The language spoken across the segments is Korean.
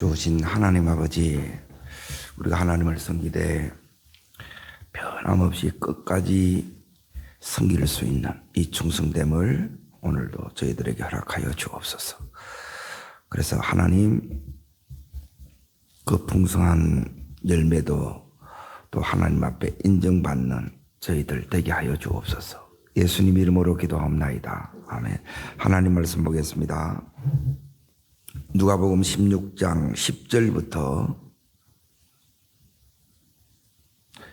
주신 하나님 아버지, 우리가 하나님을 섬기되 변함없이 끝까지 섬길 수 있는 이 충성됨을 오늘도 저희들에게 허락하여 주옵소서. 그래서 하나님 그 풍성한 열매도 또 하나님 앞에 인정받는 저희들 되게 하여 주옵소서. 예수님 이름으로 기도하옵나이다. 아멘. 하나님 말씀 보겠습니다. 누가복음 16장 10절부터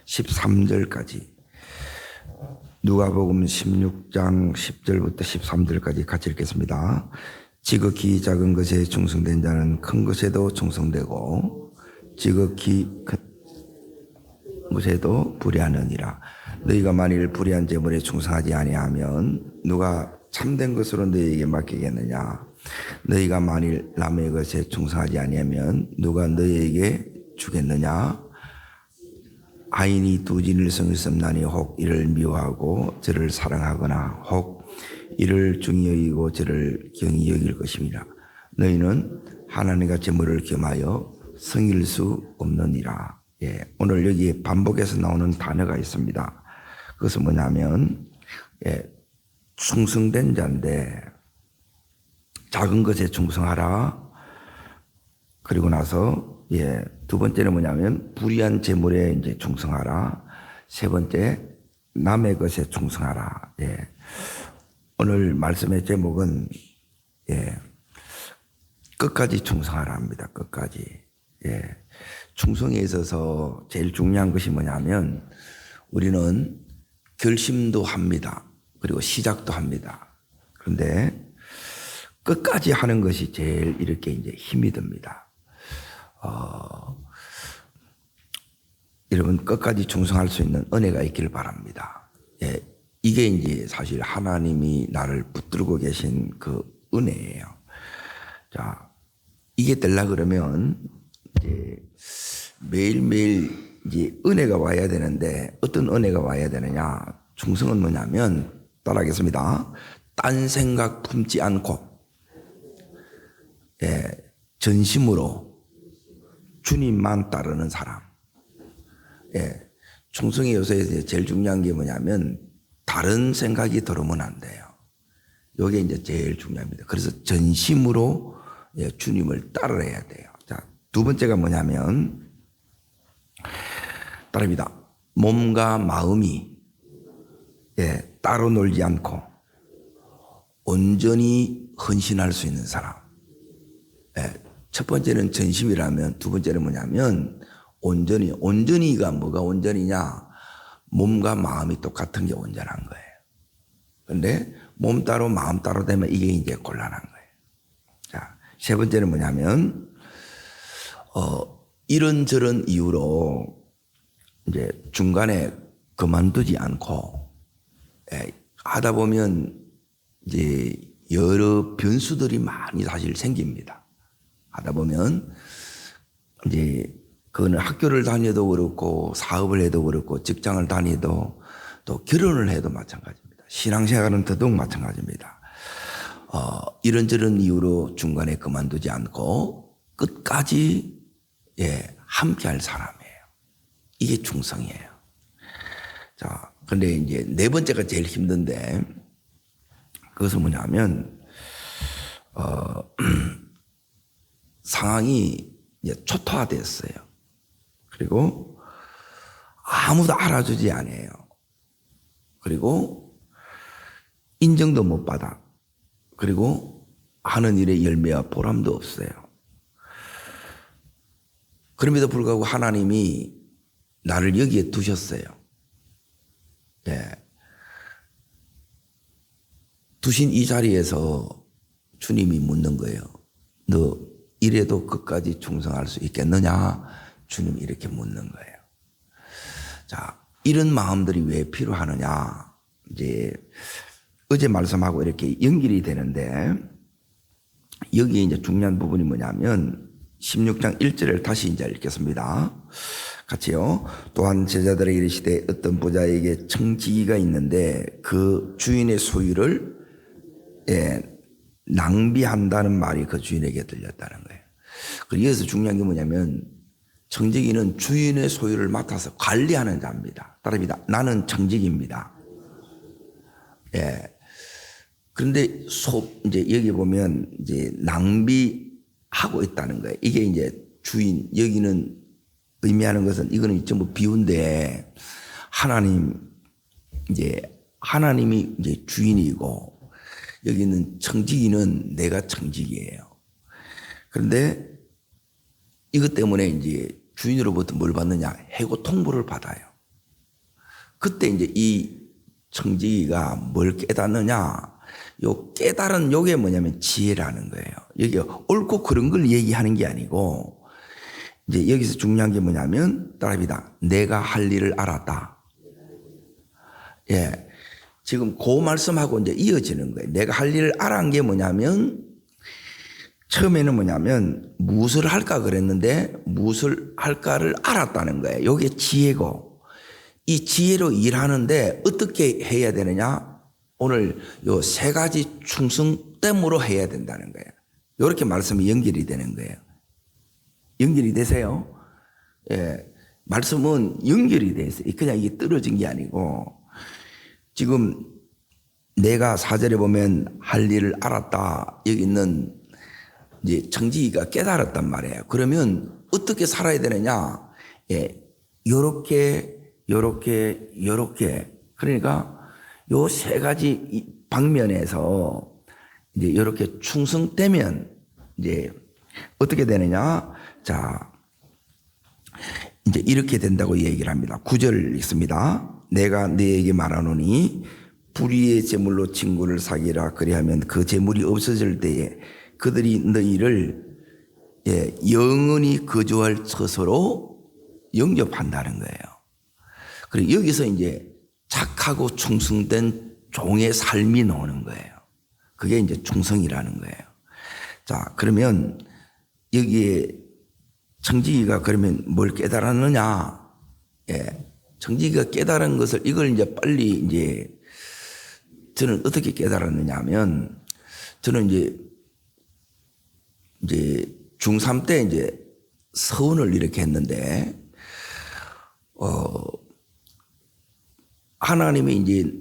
13절까지, 누가복음 16장 10절부터 13절까지 같이 읽겠습니다. 지극히 작은 것에 충성된 자는 큰 것에도 충성되고 지극히 큰 것에도 불의하느니라. 너희가 만일 불의한 재물에 충성하지 아니하면 누가 참된 것으로 너희에게 맡기겠느냐. 너희가 만일 남의 것에 충성하지 아니하면 누가 너희에게 주겠느냐. 아인이 두 진을 성을섬나니 혹 이를 미워하고 저를 사랑하거나 혹 이를 중히 여기고 저를 경히 여길 것입니다. 너희는 하나님과 재물을 겸하여 성일 수 없느니라. 오늘 여기 반복해서 나오는 단어가 있습니다. 그것은 뭐냐면 충성된 자인데 작은 것에 충성하라. 그리고 나서 두 번째는 뭐냐면 불의한 재물에 이제 충성하라. 세 번째 남의 것에 충성하라. 오늘 말씀의 제목은 끝까지 충성하라 합니다. 끝까지. 충성에 있어서 제일 중요한 것이 뭐냐면 우리는 결심도 합니다. 그리고 시작도 합니다. 그런데 끝까지 하는 것이 제일 이렇게 이제 힘이 듭니다. 여러분 끝까지 충성할 수 있는 은혜가 있기를 바랍니다. 이게 이제 사실 하나님이 나를 붙들고 계신 그 은혜예요. 자, 이게 되려 그러면 이제 매일매일 이제 은혜가 와야 되는데 어떤 은혜가 와야 되느냐? 충성은 뭐냐면 따라하겠습니다. 딴 생각 품지 않고 전심으로 주님만 따르는 사람. 충성의 요소에서 제일 중요한 게 뭐냐면 다른 생각이 들어오면 안 돼요. 이게 이제 제일 중요합니다. 그래서 전심으로 주님을 따라야 돼요. 자, 두 번째가 뭐냐면 따릅니다. 몸과 마음이 따로 놀지 않고 온전히 헌신할 수 있는 사람. 첫 번째는 전심이라면 두 번째는 뭐냐면 온전히가 뭐가 온전히냐? 몸과 마음이 똑같은 게 온전한 거예요. 그런데 몸 따로 마음 따로 되면 이게 이제 곤란한 거예요. 자, 세 번째는 뭐냐면 이런저런 이유로 이제 중간에 그만두지 않고 하다 보면 이제 여러 변수들이 많이 사실 생깁니다. 하다 보면 이제 그거는 학교를 다녀도 그렇고 사업을 해도 그렇고 직장을 다니도 또 결혼을 해도 마찬가지입니다. 신앙생활은 더더욱 마찬가지입니다. 이런저런 이유로 중간에 그만두지 않고 끝까지 함께할 사람이에요. 이게 충성이에요. 자, 근데 이제 네 번째가 제일 힘든데 그것은 뭐냐면 상황이 이제 초토화됐어요. 그리고 아무도 알아주지 않아요. 그리고 인정도 못 받아. 그리고 하는 일의 열매와 보람도 없어요. 그럼에도 불구하고 하나님이 나를 여기에 두셨어요. 두신 이 자리에서 주님이 묻는 거예요. 너 이래도 끝까지 충성할 수 있겠느냐? 주님이 이렇게 묻는 거예요. 자, 이런 마음들이 왜 필요하느냐? 이제 어제 말씀하고 이렇게 연결이 되는데 여기에 이제 중요한 부분이 뭐냐면 16장 1절을 다시 이제 읽겠습니다. 같이요. 또한 제자들에게 이르시되 어떤 부자에게 청지기가 있는데 그 주인의 소유를 낭비한다는 말이 그 주인에게 들렸다는 거예요. 그리고 여기서 중요한 게 뭐냐면 청지기는 주인의 소유를 맡아서 관리하는 자입니다. 따릅니다. 나는 청지기입니다. 예. 그런데 이제 여기 보면 이제 낭비하고 있다는 거예요. 이게 이제 주인, 여기는 의미하는 것은 이거는 전부 비유인데 하나님이 이제 주인이고 여기는 청지기는 내가 청지기예요. 그런데 이것 때문에 이제 주인으로부터 뭘 받느냐? 해고 통보를 받아요. 그때 이제 이 청지기가 뭘 깨닫느냐? 요 깨달은 요게 뭐냐면 지혜라는 거예요. 여기 옳고 그런 걸 얘기하는 게 아니고 이제 여기서 중요한 게 뭐냐면 따라합니다. 내가 할 일을 알았다. 예. 지금 그 말씀하고 이제 이어지는 거예요. 내가 할 일을 알은 게 뭐냐면 처음에는 뭐냐면 무엇을 할까 그랬는데 무엇을 할까를 알았다는 거예요. 이게 지혜고 이 지혜로 일하는데 어떻게 해야 되느냐? 오늘 요 세 가지 충성됨으로 해야 된다는 거예요. 이렇게 말씀이 연결이 되는 거예요. 연결이 되세요? 예. 말씀은 연결이 돼 있어요. 그냥 이게 떨어진 게 아니고 지금 내가 4절에 보면 할 일을 알았다. 여기 있는 이제 청지기가 깨달았단 말이에요. 그러면 어떻게 살아야 되느냐? 예. 요렇게 그러니까 요 세 가지 방면에서 이제 이렇게 충성되면 이제 어떻게 되느냐? 자, 이제 이렇게 된다고 얘기를 합니다. 9절 읽습니다. 내가 너에게 말하노니 불의의 제물로 친구를 사귀라. 그리하면 그 제물이 없어질 때에 그들이 너희를 영원히 거주할 처소로 영접한다는 거예요. 그리고 여기서 이제 착하고 충성된 종의 삶이 나오는 거예요. 그게 이제 충성이라는 거예요. 자, 그러면 여기에 청지기가 그러면 뭘 깨달았느냐? 예. 청지기가 깨달은 것을 이걸 이제 빨리 이제 저는 어떻게 깨달았느냐 하면 저는 이제 중3 때 이제 서원을 이렇게 했는데 하나님이 이제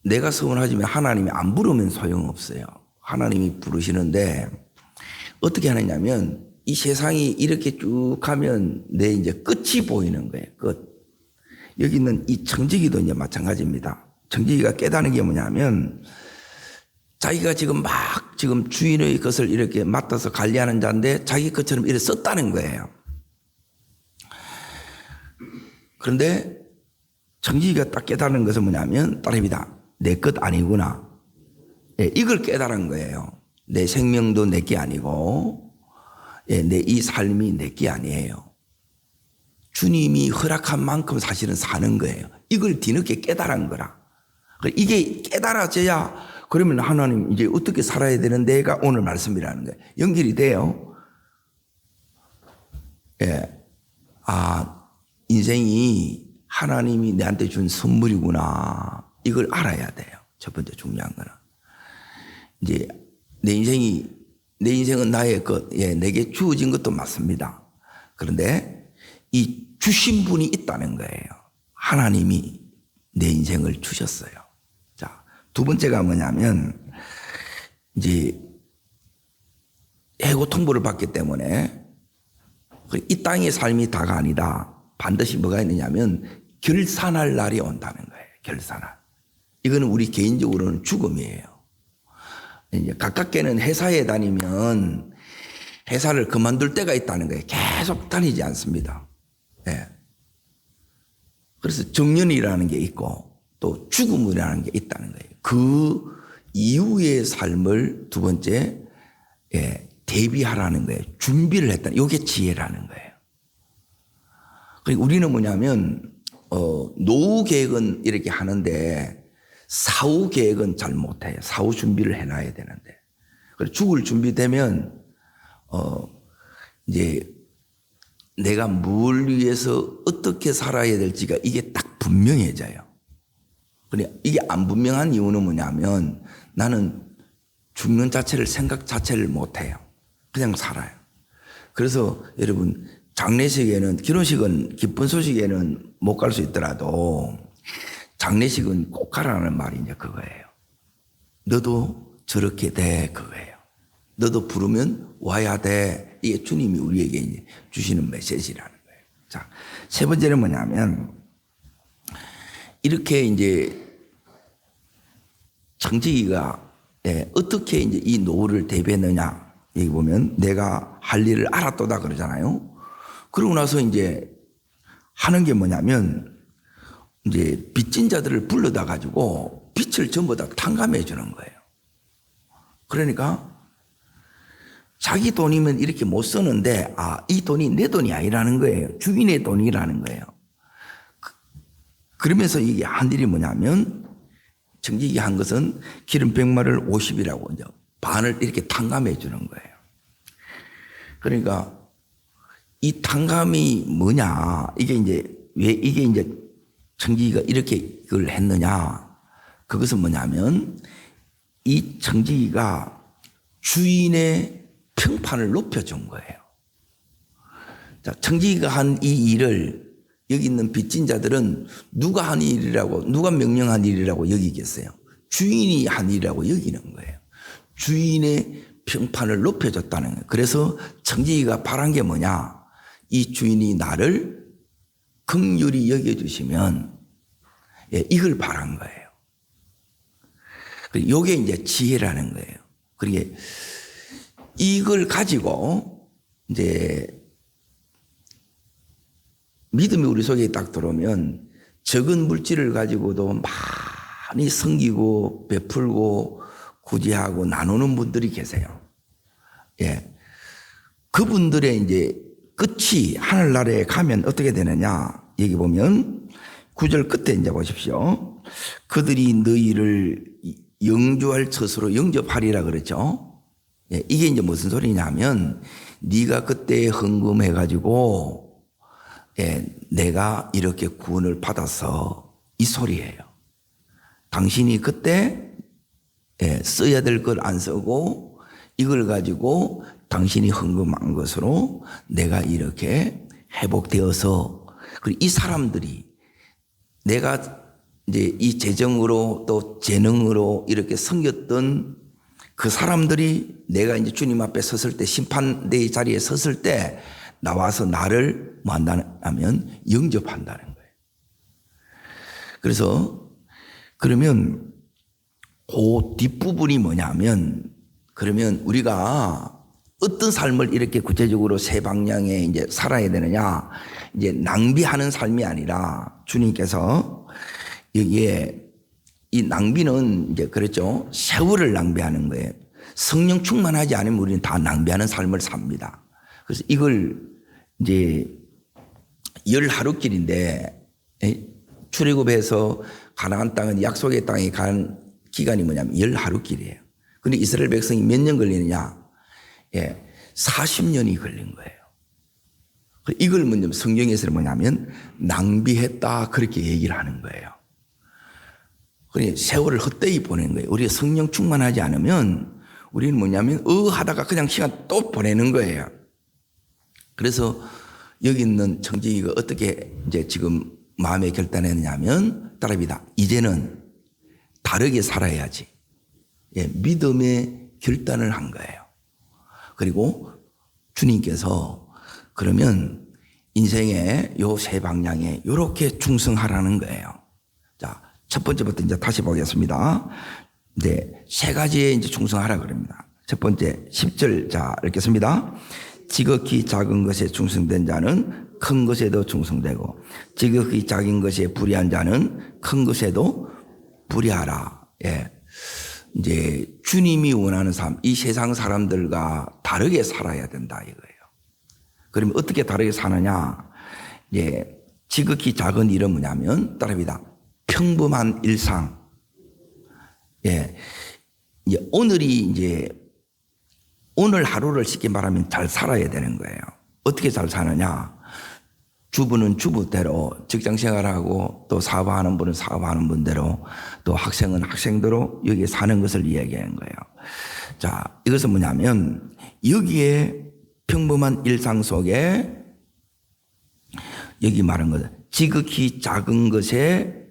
내가 서원하지만 하나님이 안 부르면 소용없어요. 하나님이 부르시는데 어떻게 하느냐면 이 세상이 이렇게 쭉 가면 내 이제 끝이 보이는 거예요. 끝. 여기 있는 이 청지기도 이제 마찬가지입니다. 청지기가 깨닫는 게 뭐냐면 자기가 지금 주인의 것을 이렇게 맡아서 관리하는 자인데 자기 것처럼 이렇게 썼다는 거예요. 그런데 청지기가 딱 깨달은 것은 뭐냐면 따릅니다. 내 것 아니구나. 예, 이걸 깨달은 거예요. 내 생명도 내 게 아니고 내 이 삶이 내 게 아니에요. 주님이 허락한 만큼 사실은 사는 거예요. 이걸 뒤늦게 깨달은 거라. 이게 깨달아져야 그러면 하나님 이제 어떻게 살아야 되는데가 오늘 말씀이라는 거예요. 연결이 돼요. 예. 아, 인생이 하나님이 내한테 준 선물이구나. 이걸 알아야 돼요. 첫 번째 중요한 거는. 이제 내 인생은 나의 것, 내게 주어진 것도 맞습니다. 그런데 이 주신 분이 있다는 거예요. 하나님이 내 인생을 주셨어요. 자, 두 번째가 뭐냐면 이제 해고 통보를 받기 때문에 이 땅의 삶이 다가 아니다. 반드시 뭐가 있느냐면 결산할 날이 온다는 거예요. 결산할. 이거는 우리 개인적으로는 죽음이에요. 이제 가깝게는 회사에 다니면 회사를 그만둘 때가 있다는 거예요. 계속 다니지 않습니다. 예. 그래서 정년이라는 게 있고 또 죽음이라는 게 있다는 거예요. 그 이후의 삶을 두 번째 대비하라는 거예요. 준비를 했다는 이게 지혜라는 거예요. 그리고 우리는 뭐냐면 노후 계획은 이렇게 하는데 사후 계획은 잘 못해요. 사후 준비를 해놔야 되는데. 그리고 죽을 준비되면 이제 내가 뭘 위해서 어떻게 살아야 될지가 이게 딱 분명해져요. 그래 이게 안 분명한 이유는 뭐냐면 나는 죽는 자체를 생각 자체를 못해요. 그냥 살아요. 그래서 여러분 장례식에는 결혼식은 기쁜 소식에는 못 갈 수 있더라도 장례식은 꼭 가라는 말이 이제 그거예요. 너도 저렇게 돼 그거예요. 너도 부르면 와야 돼. 이게 주님이 우리에게 이제 주시는 메시지라는 거예요. 자, 세 번째는 뭐냐면 이렇게 이제 청지기가 어떻게 이제 이 노후를 대비했느냐. 여기 보면 내가 할 일을 알았도다 그러잖아요. 그러고 나서 이제 하는 게 뭐냐면 이제 빚진 자들을 불러다 가지고 빚을 전부 다 탕감해 주는 거예요. 그러니까 자기 돈이면 이렇게 못 쓰는데 이 돈이 내 돈이 아니라는 거예요. 주인의 돈이라는 거예요. 그러면서 이게 한 일이 뭐냐면 청지기 한 것은 기름 100마를 50이라고 이제 반을 이렇게 탕감해 주는 거예요. 그러니까 이 탕감이 뭐냐? 이게 이제 왜 이게 이제 청지기가 이렇게 그걸 했느냐? 그것은 뭐냐면 이 청지기가 주인의 평판을 높여준 거예요. 자, 청지기가 한 이 일을 여기 있는 빚진 자들은 누가 한 일이라고, 누가 명령한 일이라고 여기겠어요? 주인이 한 일이라고 여기는 거예요. 주인의 평판을 높여줬다는 거예요. 그래서 청지기가 바란 게 뭐냐? 이 주인이 나를 긍휼히 여겨주시면 이걸 바란 거예요. 이게 이제 지혜라는 거예요. 그러게 이걸 가지고 이제 믿음이 우리 속에 딱 들어오면 적은 물질을 가지고도 많이 섬기고 베풀고 구제하고 나누는 분들이 계세요. 예. 그분들의 이제 끝이 하늘나라에 가면 어떻게 되느냐. 여기 보면 9절 끝에 이제 보십시오. 그들이 너희를 영주할 처소로 영접하리라 그랬죠. 예. 이게 이제 무슨 소리냐면 네가 그때 헌금해가지고 내가 이렇게 구원을 받아서 이 소리예요. 당신이 그때 써야 될 걸 안 쓰고 이걸 가지고 당신이 헌금한 것으로 내가 이렇게 회복되어서 그리고 이 사람들이 내가 이제 이 재정으로 또 재능으로 이렇게 섬겼던 그 사람들이 내가 이제 주님 앞에 섰을 때 심판대의 자리에 섰을 때 나와서 나를 뭐 한다면 영접한다는 거예요. 그래서 그러면 그 뒷부분이 뭐냐면 그러면 우리가 어떤 삶을 이렇게 구체적으로 세 방향에 이제 살아야 되느냐. 이제 낭비하는 삶이 아니라 주님께서 여기에 이 낭비는 이제 그랬죠. 세월을 낭비하는 거예요. 성령 충만하지 않으면 우리는 다 낭비하는 삶을 삽니다. 그래서 이걸 이제 10하루길인데 출애굽해서 가나안 땅은 약속의 땅에 간 기간이 뭐냐면 10하루길이에요. 근데 이스라엘 백성이 몇 년 걸리느냐? 40년이 걸린 거예요. 이걸 먼저 성경에서는 뭐냐면 낭비했다 그렇게 얘기를 하는 거예요. 그러니 세월을 헛되이 보낸 거예요. 우리가 성령 충만하지 않으면 우리는 뭐냐면 하다가 그냥 시간 또 보내는 거예요. 그래서 여기 있는 청지기가 어떻게 이제 지금 마음에 결단했느냐면 따라합니다. 이제는 다르게 살아야지. 믿음의 결단을 한 거예요. 그리고 주님께서 그러면 인생의 요 세 방향에 요렇게 충성하라는 거예요. 자, 첫 번째부터 이제 다시 보겠습니다. 네, 세 가지에 이제 충성하라 그럽니다. 첫 번째 10절 자 읽겠습니다. 지극히 작은 것에 충성된 자는 큰 것에도 충성되고 지극히 작은 것에 불의한 자는 큰 것에도 불의하라. 이제 주님이 원하는 삶, 이 세상 사람들과 다르게 살아야 된다 이거예요. 그러면 어떻게 다르게 사느냐? 지극히 작은 일은 뭐냐면 따라합니다. 평범한 일상. 이제 오늘이 이제 오늘 하루를 쉽게 말하면 잘 살아야 되는 거예요. 어떻게 잘 사느냐? 주부는 주부대로 직장 생활하고 또 사업하는 분은 사업하는 분대로 또 학생은 학생대로 여기에 사는 것을 이야기하는 거예요. 자, 이것은 뭐냐면 여기에 평범한 일상 속에 여기 말한 거죠. 지극히 작은 것에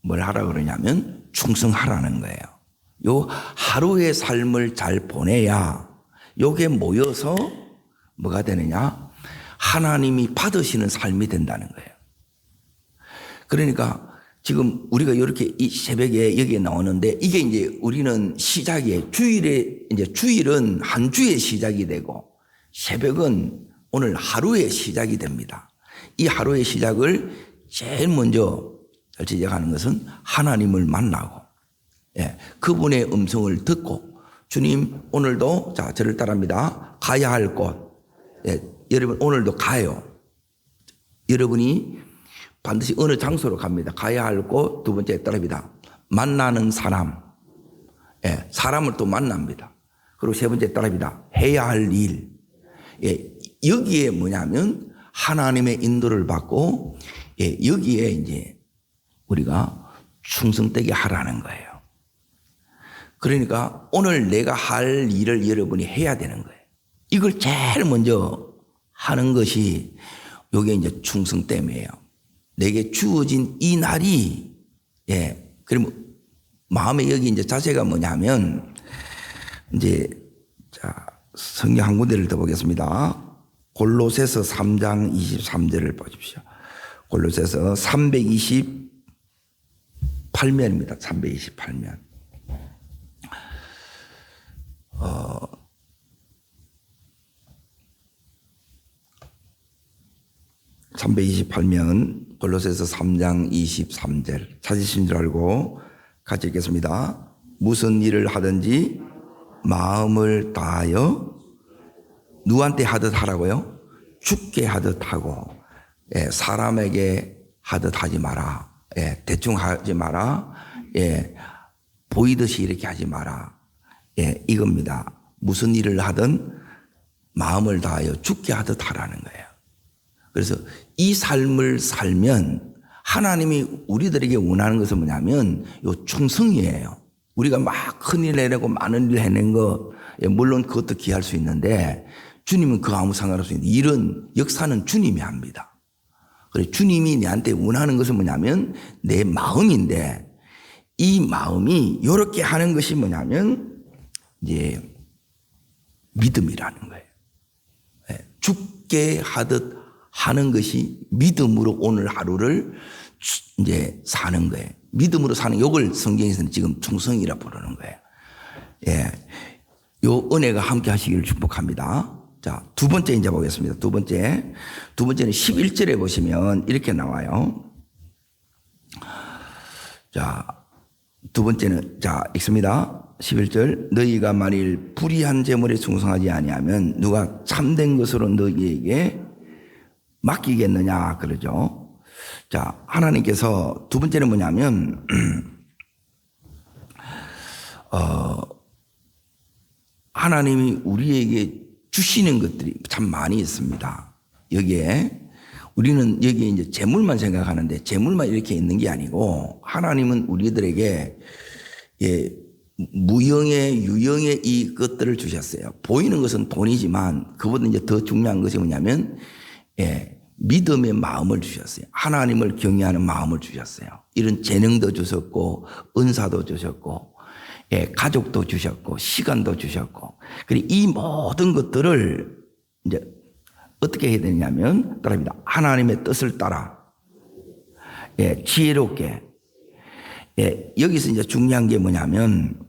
뭘 하라 그러냐면 충성하라는 거예요. 요 하루의 삶을 잘 보내야 요게 모여서 뭐가 되느냐? 하나님이 받으시는 삶이 된다는 거예요. 그러니까 지금 우리가 이렇게 이 새벽에 여기에 나오는데 이게 이제 우리는 시작이에요. 주일은 한 주의 시작이 되고 새벽은 오늘 하루의 시작이 됩니다. 이 하루의 시작을 제일 먼저 시작하는 것은 하나님을 만나고, 그분의 음성을 듣고, 주님 오늘도 자 저를 따라합니다. 가야 할 곳, 여러분 오늘도 가요. 여러분이 반드시 어느 장소로 갑니다. 가야 할 곳, 두 번째 따라합니다. 만나는 사람, 사람을 또 만납니다. 그리고 세 번째 따라합니다. 해야 할 일. 여기에 뭐냐면 하나님의 인도를 받고, 여기에 이제 우리가 충성되게 하라는 거예요. 그러니까 오늘 내가 할 일을 여러분이 해야 되는 거예요. 이걸 제일 먼저 하는 것이 이게 이제 충성됨이에요. 내게 주어진 이 날이, 그러면 마음에 여기 이제 자세가 뭐냐면, 이제, 자, 성경 한 군데를 더 보겠습니다. 골로새서 3장 23절을 보십시오. 골로새서 328면입니다. 328면. 328면 골로새서 3장 23절 찾으신 줄 알고 같이 읽겠습니다. 무슨 일을 하든지 마음을 다하여 누구한테 하듯 하라고요? 주께 하듯 하고, 사람에게 하듯 하지 마라. 대충 하지 마라. 보이듯이 이렇게 하지 마라. 이겁니다. 무슨 일을 하든 마음을 다하여 주께 하듯 하라는 거예요. 그래서 이 삶을 살면 하나님이 우리들에게 원하는 것은 뭐냐면 요 충성이에요. 우리가 막 큰일 내고 많은 일 해낸 거, 물론 그것도 기할 수 있는데 주님은 그거 아무 상관없습니다. 일은 역사는 주님이 합니다. 그래서 주님이 내한테 원하는 것은 뭐냐면 내 마음인데, 이 마음이 이렇게 하는 것이 뭐냐면 이제 믿음이라는 거예요. 죽게 하듯 하는 것이 믿음으로 오늘 하루를 이제 사는 거예요. 믿음으로 사는 요걸 성경에서는 지금 충성이라 부르는 거예요. 요 은혜가 함께 하시기를 축복합니다. 자, 두 번째 이제 보겠습니다. 두 번째는 11절에 보시면 이렇게 나와요. 자, 두 번째는, 자, 읽습니다. 11절. 너희가 만일 불의한 재물에 충성하지 아니하면 누가 참된 것으로 너희에게 맡기겠느냐 그러죠. 자, 하나님께서 두 번째는 뭐냐면 하나님이 우리에게 주시는 것들이 참 많이 있습니다. 여기에 우리는 여기에 이제 재물만 생각하는데 재물만 이렇게 있는 게 아니고 하나님은 우리들에게 무형의 유형의 이 것들을 주셨어요. 보이는 것은 돈이지만 그보다 이제 더 중요한 것이 뭐냐면 믿음의 마음을 주셨어요. 하나님을 경외하는 마음을 주셨어요. 이런 재능도 주셨고 은사도 주셨고 가족도 주셨고 시간도 주셨고, 그리고 이 모든 것들을 이제 어떻게 해야 되냐면 따라합니다. 하나님의 뜻을 따라 지혜롭게. 여기서 이제 중요한 게 뭐냐면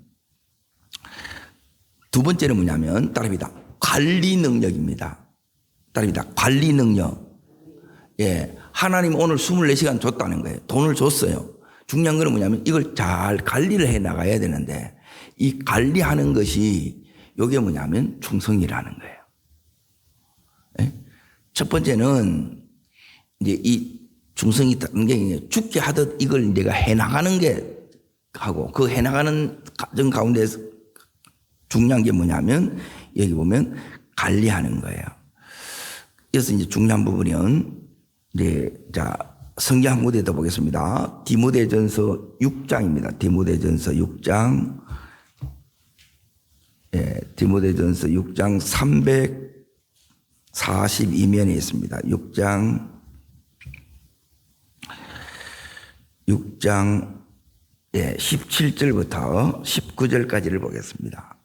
두 번째는 뭐냐면 따라합니다. 관리 능력입니다. 따라합니다. 관리 능력. 하나님 오늘 24시간 줬다는 거예요. 돈을 줬어요. 중요한 건 뭐냐면 이걸 잘 관리를 해 나가야 되는데, 이 관리하는 것이 이게 뭐냐면 충성이라는 거예요. 첫 번째는 이제 이 충성이 있다는 게 죽게 하듯 이걸 내가 해 나가는 게 하고, 그 해 나가는 과정 가운데서 중요한 게 뭐냐면 여기 보면 관리하는 거예요. 그래서 이제 중요한 부분은 이제 자, 성경 한 군데 더 보겠습니다. 디모데전서 6장입니다. 디모데전서 6장. 디모데전서 6장 42면에 있습니다. 6장 17절부터 19절까지를 보겠습니다.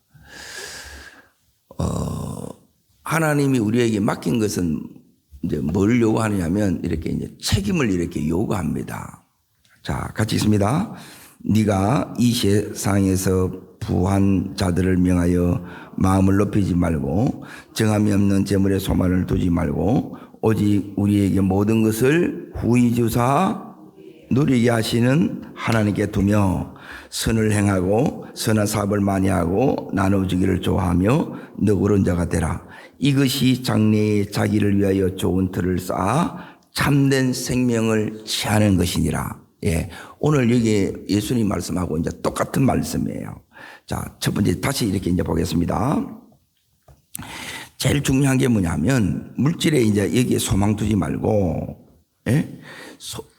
하나님이 우리에게 맡긴 것은 이제 뭘 요구하느냐면 이렇게 이제 책임을 이렇게 요구합니다. 자, 같이 있습니다. 네가 이 세상에서 부한 자들을 명하여 마음을 높이지 말고 정함이 없는 재물에 소망을 두지 말고 오직 우리에게 모든 것을 후히 주사 누리게 하시는 하나님께 두며 선을 행하고 선한 사업을 많이 하고 나눠주기를 좋아하며 너그러운 자가 되라. 이것이 장래에 자기를 위하여 좋은 틀을 쌓아 참된 생명을 취하는 것이니라. 예, 오늘 여기 예수님 말씀하고 이제 똑같은 말씀이에요. 자, 첫 번째 다시 이렇게 이제 보겠습니다. 제일 중요한 게 뭐냐면 물질에 이제 여기에 소망 두지 말고, 예?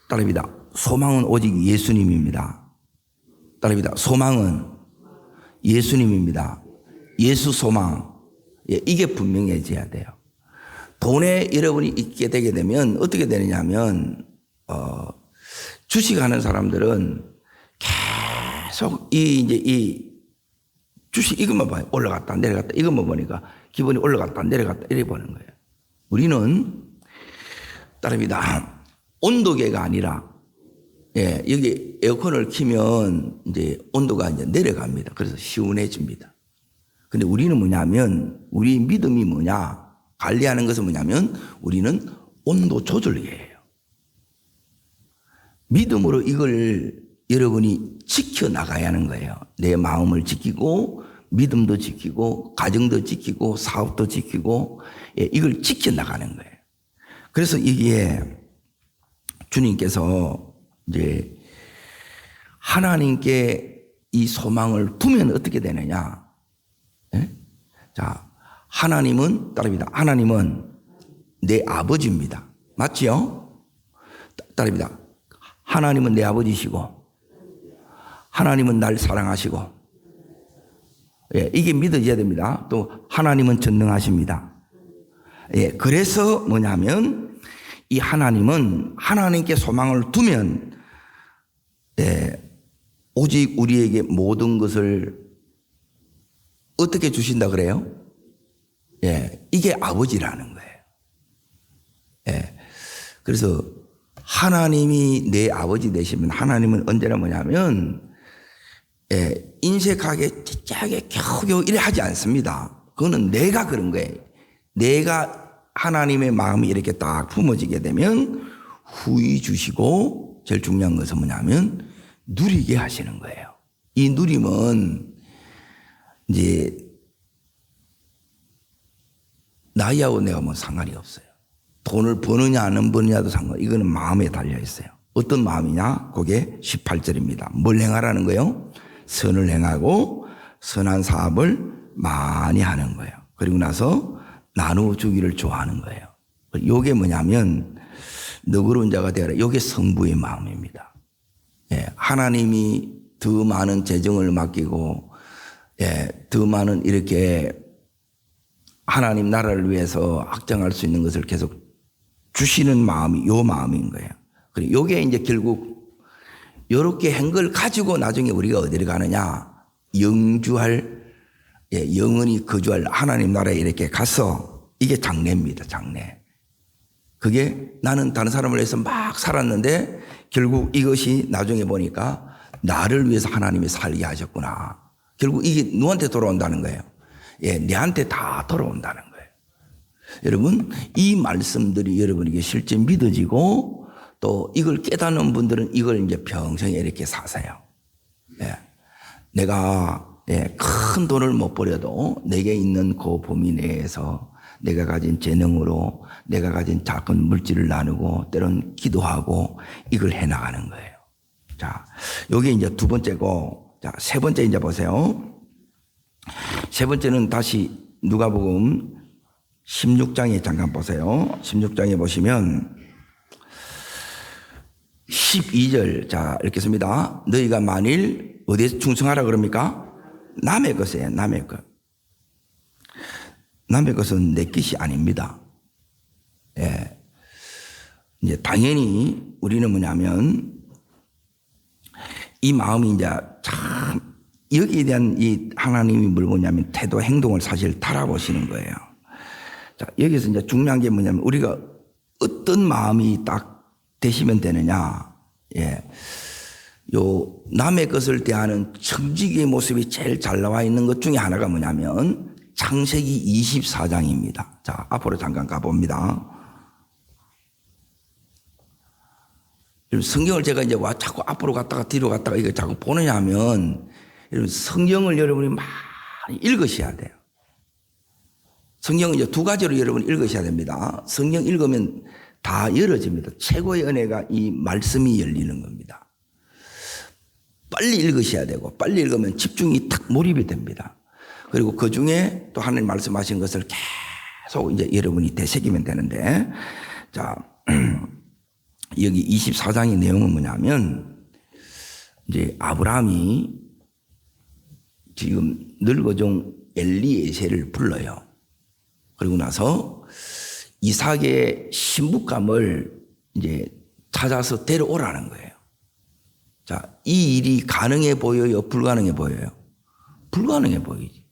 따릅니다. 소망은 오직 예수님입니다. 따릅니다. 소망은 예수님입니다. 예수 소망. 예, 이게 분명해져야 돼요. 돈에 여러분이 있게 되게 되면 어떻게 되느냐 하면, 주식하는 사람들은 계속 이 주식 이것만 봐요. 올라갔다 내려갔다 이것만 보니까 기분이 올라갔다 내려갔다 이래 보는 거예요. 우리는 따릅니다. 온도계가 아니라, 예, 여기 에어컨을 키면 이제 온도가 이제 내려갑니다. 그래서 시원해집니다. 근데 우리는 뭐냐면 우리 믿음이 뭐냐 관리하는 것은 뭐냐면 우리는 온도 조절계예요. 믿음으로 이걸 여러분이 지켜나가야 하는 거예요. 내 마음을 지키고 믿음도 지키고 가정도 지키고 사업도 지키고, 예, 이걸 지켜나가는 거예요. 그래서 이게 주님께서 이제 하나님께 이 소망을 두면 어떻게 되느냐. 예? 자, 하나님은 따릅니다. 하나님은 내 아버지입니다. 맞지요? 따릅니다. 하나님은 내 아버지시고 하나님은 날 사랑하시고, 예, 이게 믿어져야 됩니다. 또 하나님은 전능하십니다. 예, 그래서 뭐냐면 이 하나님은 하나님께 소망을 두면, 예, 오직 우리에게 모든 것을 어떻게 주신다 그래요? 예, 이게 아버지라는 거예요. 예, 그래서 하나님이 내 아버지 되시면 하나님은 언제나 뭐냐면, 예, 인색하게 찌찌하게 겨우겨우 이래 하지 않습니다. 그거는 내가 그런 거예요. 내가 하나님의 마음이 이렇게 딱 품어지게 되면 후히 주시고 제일 중요한 것은 뭐냐면 누리게 하시는 거예요. 이 누림은 이제 나이하고 내가 뭐 상관이 없어요. 돈을 버느냐 안 버느냐도 상관, 이거는 마음에 달려 있어요. 어떤 마음이냐? 그게 18절입니다. 뭘 행하라는 거예요? 선을 행하고 선한 사업을 많이 하는 거예요. 그리고 나서 나눠주기를 좋아하는 거예요. 이게 뭐냐면 너그러운 자가 되어라. 이게 성부의 마음입니다. 예, 하나님이 더 많은 재정을 맡기고, 예, 더 많은 이렇게 하나님 나라를 위해서 확장할 수 있는 것을 계속 주시는 마음이 요 마음인 거예요. 그리고 요게 이제 결국 요렇게 한 걸 가지고 나중에 우리가 어디를 가느냐? 영주할, 예, 영원히 거주할 하나님 나라에 이렇게 가서 이게 장래입니다. 장래. 그게 나는 다른 사람을 위해서 막 살았는데 결국 이것이 나중에 보니까 나를 위해서 하나님이 살게 하셨구나. 결국 이게 누구한테 돌아온다는 거예요? 예, 내한테 다 돌아온다는 거예요. 여러분, 이 말씀들이 여러분에게 실제 믿어지고 또 이걸 깨닫는 분들은 이걸 이제 평생에 이렇게 사세요. 예, 내가, 예, 큰 돈을 못 벌여도 내게 있는 그 범위 내에서 내가 가진 재능으로 내가 가진 작은 물질을 나누고 때론 기도하고 이걸 해나가는 거예요. 자, 여기 이제 두 번째고, 자, 세 번째 이제 보세요. 세 번째는 다시 누가복음 16장에 잠깐 보세요. 16장에 보시면 12절, 자, 이렇게 씁니다. 너희가 만일 어디에 충성하라 그럽니까? 남의 것이에요. 남의 것. 남의 것은 내 것이 아닙니다. 예. 이제 당연히 우리는 뭐냐면 이 마음이 이제 참 여기에 대한 이 하나님이 뭘 보냐면 태도 행동을 사실 달아보시는 거예요. 자, 여기서 이제 중요한 게 뭐냐면 우리가 어떤 마음이 딱 되시면 되느냐. 예. 요 남의 것을 대하는 청지기의 모습이 제일 잘 나와 있는 것 중에 하나가 뭐냐면 창세기 24장입니다. 자, 앞으로 잠깐 가봅니다. 성경을 제가 이제 자꾸 앞으로 갔다가 뒤로 갔다가 이거 자꾸 보느냐 하면 여러분 성경을 여러분이 많이 읽으셔야 돼요. 성경은 이제 두 가지로 여러분 읽으셔야 됩니다. 성경 읽으면 다 열어집니다. 최고의 은혜가 이 말씀이 열리는 겁니다. 빨리 읽으셔야 되고 빨리 읽으면 집중이 탁 몰입이 됩니다. 그리고 그 중에 또 하나님 말씀하신 것을 계속 이제 여러분이 되새기면 되는데 자 여기 24장의 내용은 뭐냐면 이제 아브라함이 지금 늙어종 엘리에셀을 불러요. 그리고 나서 이삭의 신부감을 이제 찾아서 데려오라는 거예요. 자, 이 일이 가능해 보여요? 불가능해 보여요? 불가능해 보이지.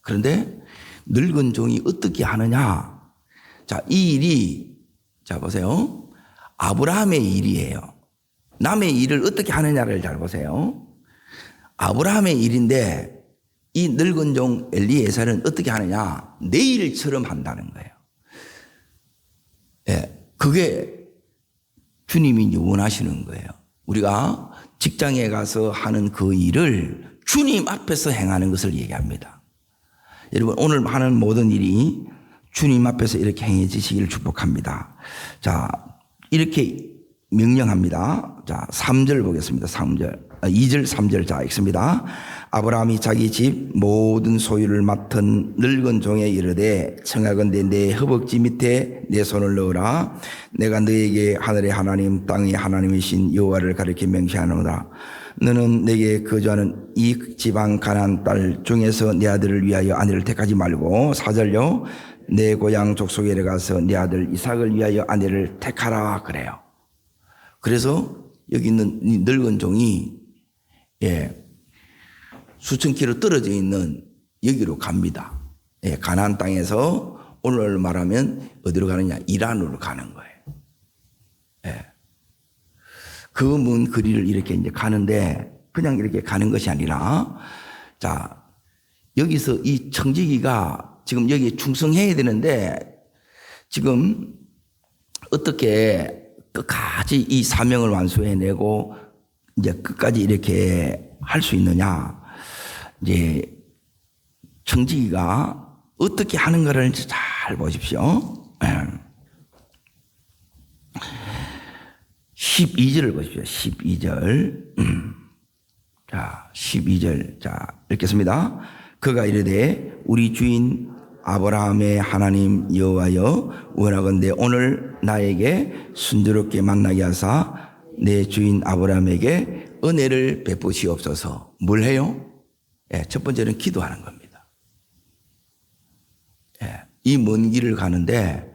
그런데 늙은 종이 어떻게 하느냐? 자, 이 일이 자 보세요. 아브라함의 일이에요. 남의 일을 어떻게 하느냐를 잘 보세요. 아브라함의 일인데 이 늙은 종 엘리에셀은 어떻게 하느냐? 내 일처럼 한다는 거예요. 예, 그게 주님이 원하시는 거예요. 우리가 직장에 가서 하는 그 일을 주님 앞에서 행하는 것을 얘기합니다. 여러분 오늘 하는 모든 일이 주님 앞에서 이렇게 행해지시기를 축복합니다. 자, 이렇게 명령합니다. 자, 3절 보겠습니다. 2절 3절 자 읽습니다. 아브라함이 자기 집 모든 소유를 맡은 늙은 종에 이르되 청하건대 내 허벅지 밑에 내 손을 넣으라. 내가 너에게 하늘의 하나님 땅의 하나님이신 여호와를 가리켜 맹세하노라. 너는 내게 거주하는 이 지방 가나안 딸 중에서 내 아들을 위하여 아내를 택하지 말고 4절요 내 고향 족속에 가서 내 아들 이삭을 위하여 아내를 택하라 그래요. 그래서 여기 있는 이 늙은 종이 수천 킬로 떨어져 있는 여기로 갑니다. 가나안 땅에서 오늘 말하면 어디로 가느냐? 이란으로 가는 거예요. 그 먼 거리를 이렇게 이제 가는데 그냥 이렇게 가는 것이 아니라 자, 여기서 이 청지기가 지금 여기에 충성해야 되는데 지금 어떻게 끝까지 이 사명을 완수해내고 이제 끝까지 이렇게 할 수 있느냐. 이제 청지기가 어떻게 하는가를 잘 보십시오. 12절을 보십시오. 12절. 자, 12절. 자, 읽겠습니다. 그가 이르되 우리 주인 아브라함의 하나님 여호와여 원하건대 오늘 나에게 순조롭게 만나게 하사 내 주인 아브라함에게 은혜를 베푸시옵소서. 뭘 해요? 첫 번째는 기도하는 겁니다. 이 먼 길을 가는데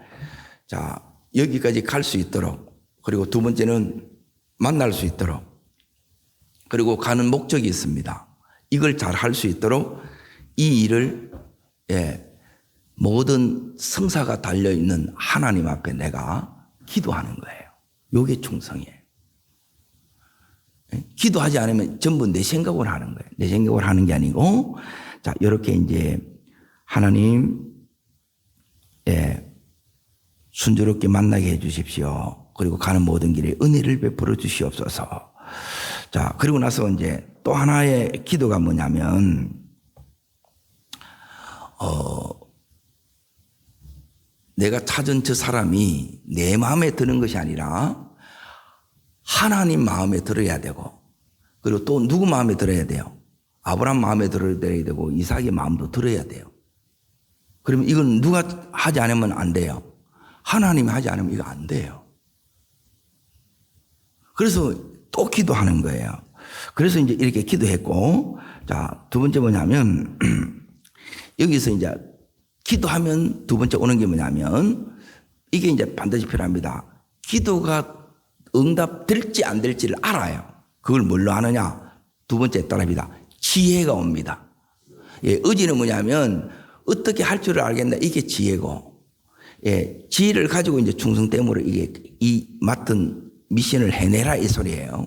자, 여기까지 갈 수 있도록 그리고 두 번째는 만날 수 있도록 그리고 가는 목적이 있습니다. 이걸 잘 할 수 있도록 이 일을 모든 성사가 달려있는 하나님 앞에 내가 기도하는 거예요. 요게 충성이에요. 기도하지 않으면 전부 내 생각을 하는 거예요. 내 생각을 하는 게 아니고 자, 이렇게 이제 하나님 순조롭게 만나게 해 주십시오. 그리고 가는 모든 길에 은혜를 베풀어 주시옵소서. 자, 그리고 나서 이제 또 하나의 기도가 뭐냐면 내가 찾은 저 사람이 내 마음에 드는 것이 아니라 하나님 마음에 들어야 되고 그리고 또 누구 마음에 들어야 돼요? 아브라함 마음에 들어야 되고 이삭의 마음도 들어야 돼요. 그러면 이건 누가 하지 않으면 안 돼요. 하나님이 하지 않으면 이거 안 돼요. 그래서 또 기도하는 거예요. 그래서 이제 이렇게 기도했고 자, 두 번째 뭐냐면 여기서 이제 기도하면 두 번째 오는 게 뭐냐면 이게 이제 반드시 필요합니다. 기도가 응답될지 안 될지를 알아요. 그걸 뭘로 아느냐? 두 번째 따라합니다. 지혜가 옵니다. 예, 의지는 뭐냐면 어떻게 할 줄을 알겠나 이게 지혜고, 예, 지혜를 가지고 이제 충성됨으로 이게 이 맡은 미션을 해내라 이 소리예요.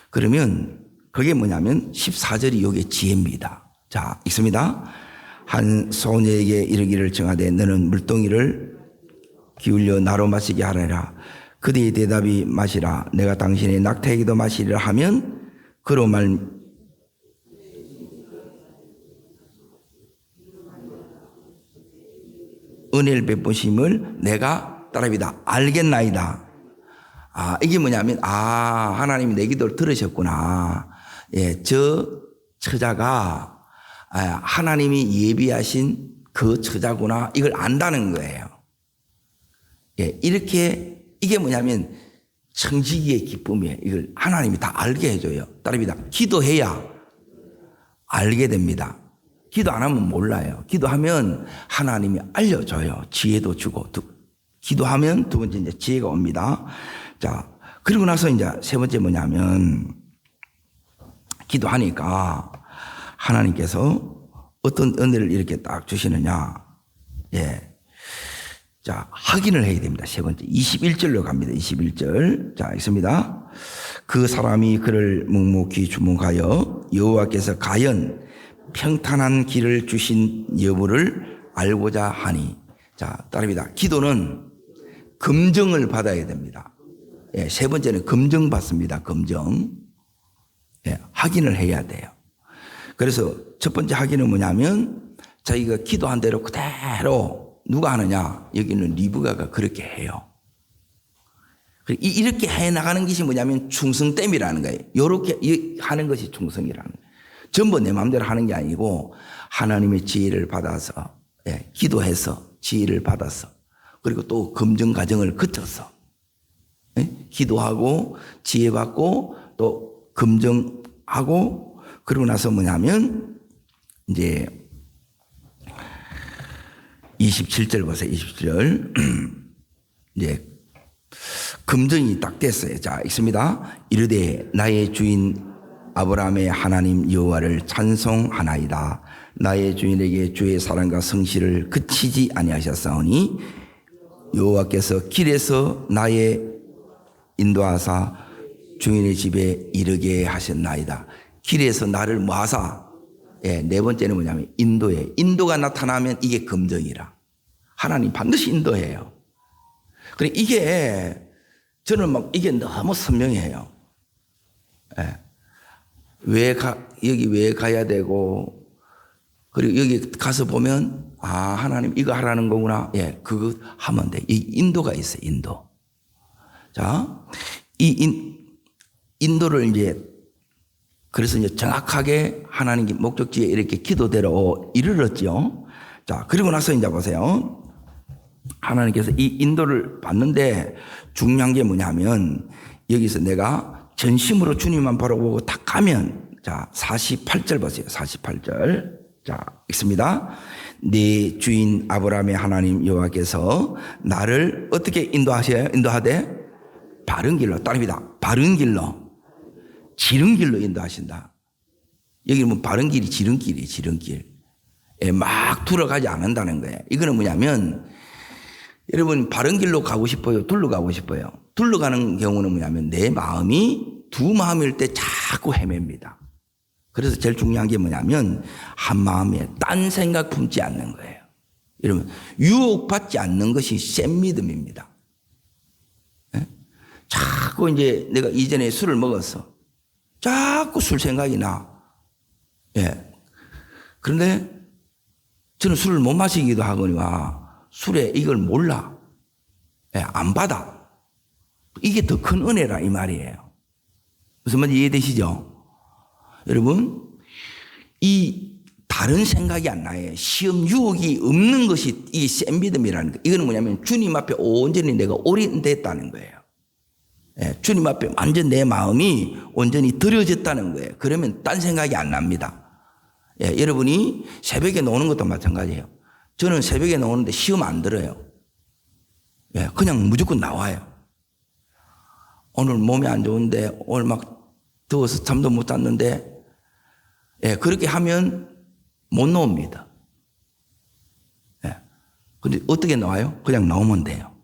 그러면 그게 뭐냐면 14절이 이게 지혜입니다. 자, 읽습니다. 한 소녀에게 이르기를 정하되 너는 물동이를 기울여 나로 마시게 하라라. 그대의 대답이 마시라. 내가 당신의 낙타에게도 마시리라 하면 그로 말 은혜를 베푸심을 내가 따라합니다. 알겠나이다. 아, 이게 뭐냐면, 아, 하나님이 내 기도를 들으셨구나. 예, 저 처자가 하나님이 예비하신 그 처자구나. 이걸 안다는 거예요. 예, 이렇게, 이게 뭐냐면, 청지기의 기쁨이에요. 이걸 하나님이 다 알게 해줘요. 따라합니다. 기도해야 알게 됩니다. 기도 안 하면 몰라요. 기도하면 하나님이 알려줘요. 지혜도 주고. 기도하면 두 번째 이제 지혜가 옵니다. 자, 그리고 나서 이제 세 번째 뭐냐면, 기도하니까 하나님께서 어떤 은혜를 이렇게 딱 주시느냐. 예. 자, 확인을 해야 됩니다. 세 번째. 21절로 갑니다. 21절. 자, 있습니다. 그 사람이 그를 묵묵히 주목하여 여호와께서 과연 평탄한 길을 주신 여부를 알고자 하니. 자, 따릅니다. 기도는 검증을 받아야 됩니다. 예, 세 번째는 검증 받습니다. 검증. 예, 확인을 해야 돼요. 그래서 첫 번째 확인은 뭐냐면 자기가 기도한 대로 그대로 누가 하느냐? 여기는 리브가가 그렇게 해요. 이렇게 해나가는 것이 뭐냐면 충성됨이라는 거예요. 이렇게 하는 것이 충성이라는 거예요. 전부 내 마음대로 하는 게 아니고 하나님의 지혜를 받아서, 예, 기도해서 지혜를 받아서, 그리고 또 검증 과정을 거쳐서, 예, 기도하고 지혜받고 또 검증하고, 그러고 나서 뭐냐면 이제 27절 보세요. 27절. 이제 검증이 딱 됐어요. 자, 읽습니다. 이르되 나의 주인 아브라함의 하나님 여호와를 찬송하나이다. 나의 주인에게 주의 사랑과 성실을 그치지 아니하셨사오니 여호와께서 길에서 나의 인도하사 주인의 집에 이르게 하셨나이다. 길에서 나를 모아사. 예, 네 번째는 뭐냐면 인도에. 인도가 나타나면 이게 검증이라. 하나님 반드시 인도해요. 그래, 이게 저는 막 이게 너무 선명해요. 예. 여기 왜 가야 되고, 그리고 여기 가서 보면, 아, 하나님 이거 하라는 거구나. 예, 그거 하면 돼. 이 인도가 있어요, 인도. 자, 인도를 이제, 그래서 이제 정확하게 하나님께 목적지에 이렇게 기도대로 이르렀죠. 자, 그리고 나서 이제 보세요. 하나님께서 이 인도를 받는데 중요한 게 뭐냐면, 여기서 내가 전심으로 주님만 바라보고 딱 가면, 자, 48절 보세요. 48절. 자, 읽습니다. 네 주인 아브라함의 하나님 여호와께서 나를 어떻게 인도하셔요? 인도하되 바른 길로. 따릅니다. 바른 길로. 지른 길로 인도하신다. 여기 뭐 바른 길이 지름길이에요. 지름길. 예, 막 들어가지 않는다는 거예요. 이거는 뭐냐면, 여러분 바른 길로 가고 싶어요? 둘러 가고 싶어요? 둘러가는 경우는 뭐냐면 내 마음이 두 마음일 때 자꾸 헤맵니다. 그래서 제일 중요한 게 뭐냐면 한 마음에 딴 생각 품지 않는 거예요. 여러분 유혹받지 않는 것이 센 믿음입니다. 예? 자꾸 이제 내가 이전에 술을 먹었어. 자꾸 술 생각이 나. 예. 그런데 저는 술을 못 마시기도 하거니와 술에 이걸 몰라. 예, 안 받아. 이게 더 큰 은혜라 이 말이에요. 무슨 말인지 이해되시죠? 여러분, 이 다른 생각이 안 나요. 시험 유혹이 없는 것이 이 센 믿음이라는 거예요. 이거는 뭐냐면 주님 앞에 온전히 내가 올인됐다는 거예요. 예, 주님 앞에 완전 내 마음이 온전히 들여졌다는 거예요. 그러면 딴 생각이 안 납니다. 예, 여러분이 새벽에 노는 것도 마찬가지예요. 저는 새벽에 노는데 시험 안 들어요. 예, 그냥 무조건 나와요. 오늘 몸이 안 좋은데 오늘 막 더워서 잠도 못 잤는데 예, 그렇게 하면 못 나옵니다. 예. 근데 어떻게 나와요? 그냥 나오면 돼요.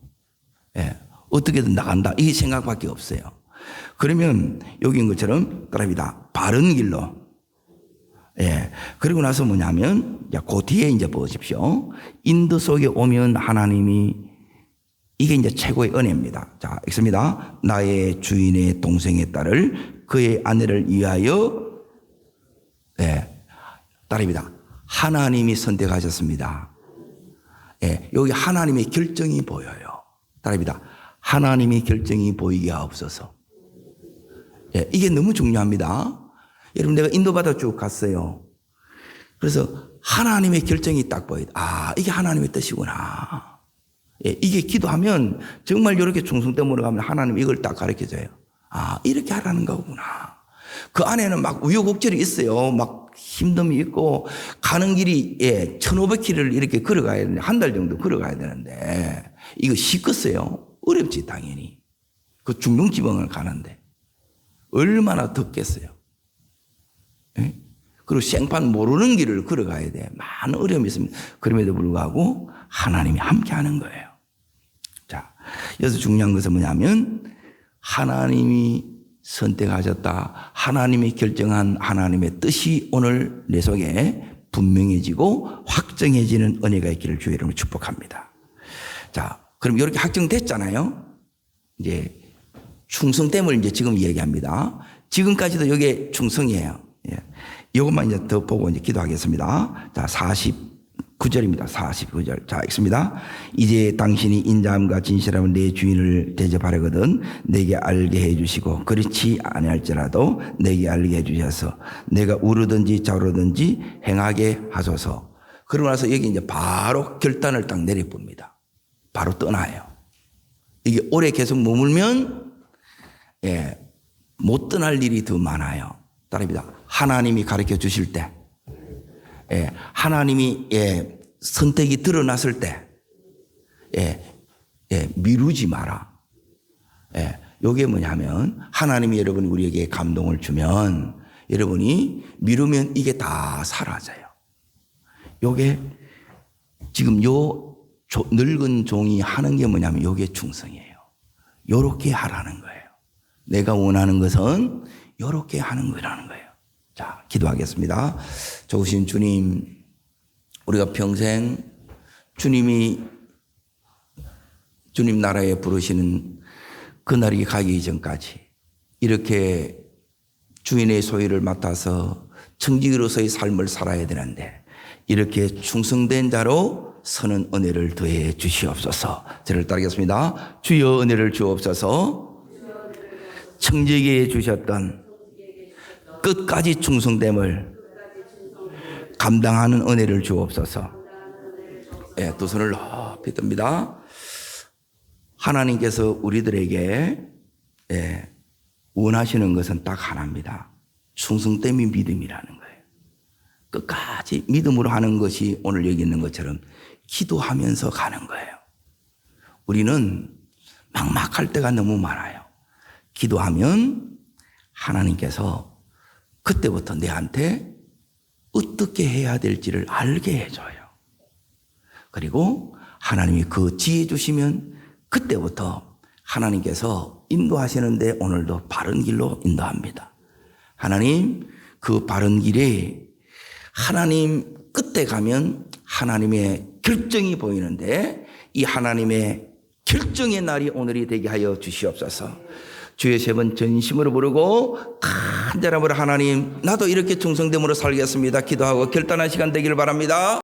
예. 어떻게든 나간다. 이 생각밖에 없어요. 그러면 여기인 것처럼 그럽니다. 바른 길로. 예. 그리고 나서 뭐냐면, 그 뒤에 이제 보십시오. 인도 속에 오면 하나님이 이게 이제 최고의 은혜입니다. 자, 읽습니다. 나의 주인의 동생의 딸을 그의 아내를 위하여 예. 딸입니다. 하나님이 선택하셨습니다. 예. 여기 하나님의 결정이 보여요. 딸입니다. 하나님의 결정이 보이게 하옵소서. 예, 이게 너무 중요합니다. 여러분, 내가 인도받아 쭉 갔어요. 그래서 하나님의 결정이 딱 보여요. 아, 이게 하나님의 뜻이구나. 예, 이게 기도하면 정말 이렇게 충성됨으로 가면 하나님 이걸 딱 가르쳐줘요. 아, 이렇게 하라는 거구나. 그 안에는 막 우여곡절이 있어요. 막 힘듦이 있고 가는 길이 1500km를 이렇게 걸어가야 되는데 한 달 정도 걸어가야 되는데 이거 쉽겠어요? 어렵지 당연히. 그 중동지방을 가는데 얼마나 덥겠어요. 예? 그리고 생판 모르는 길을 걸어가야 돼. 많은 어려움이 있습니다. 그럼에도 불구하고 하나님이 함께하는 거예요. 자, 여기서 중요한 것은 뭐냐면 하나님이 선택하셨다. 하나님이 결정한 하나님의 뜻이 오늘 내 속에 분명해지고 확정해지는 은혜가 있기를 주의 이름으로 축복합니다. 자, 그럼 이렇게 확정됐잖아요. 이제 충성됨을 이제 지금 얘기합니다. 지금까지도 이게 충성이에요. 예. 이것만 이제 더 보고 이제 기도하겠습니다. 자, 49절입니다. 49절. 자, 읽습니다. 이제 당신이 인자함과 진실함은 내 주인을 대접하려거든 내게 알게 해주시고 그렇지 아니할지라도 내게 알게 해주셔서 내가 우르든지 좌우르든지 행하게 하소서. 그러고 나서 여기 이제 바로 결단을 딱 내려봅니다. 바로 떠나요. 이게 오래 계속 머물면 못 떠날 일이 더 많아요. 따릅니다. 하나님이 가르쳐 주실 때, 하나님이 선택이 드러났을 때, 미루지 마라. 요게 뭐냐면 하나님이 여러분이 우리에게 감동을 주면 여러분이 미루면 이게 다 사라져요. 요게 지금 늙은 종이 하는 게 뭐냐면 요게 충성이에요. 요렇게 하라는 거예요. 내가 원하는 것은 요렇게 하는 거라는 거예요. 자, 기도하겠습니다. 좋으신 주님, 우리가 평생 주님이 주님 나라에 부르시는 그날이 가기 전까지 이렇게 주인의 소유를 맡아서 청지기로서의 삶을 살아야 되는데 이렇게 충성된 자로 서는 은혜를 더해 주시옵소서. 저를 따르겠습니다. 주여 은혜를 주옵소서. 청지기에 주셨던 끝까지 충성됨을 감당하는 은혜를 주옵소서. 두 손을 높이 듭니다. 하나님께서 우리들에게 원하시는 것은 딱 하나입니다. 충성됨이 믿음이라는 거예요. 끝까지 믿음으로 하는 것이 오늘 여기 있는 것처럼 기도하면서 가는 거예요. 우리는 막막할 때가 너무 많아요. 기도하면 하나님께서 그때부터 내한테 어떻게 해야 될지를 알게 해줘요. 그리고 하나님이 그 지혜 주시면 그때부터 하나님께서 인도하시는데 오늘도 바른 길로 인도합니다. 하나님 그 바른 길에 하나님 끝에 가면 하나님의 결정이 보이는데 이 하나님의 결정의 날이 오늘이 되게 하여 주시옵소서. 주의 세 번 전심으로 부르고 간절함으로 하나님 나도 이렇게 충성됨으로 살겠습니다. 기도하고 결단한 시간 되기를 바랍니다.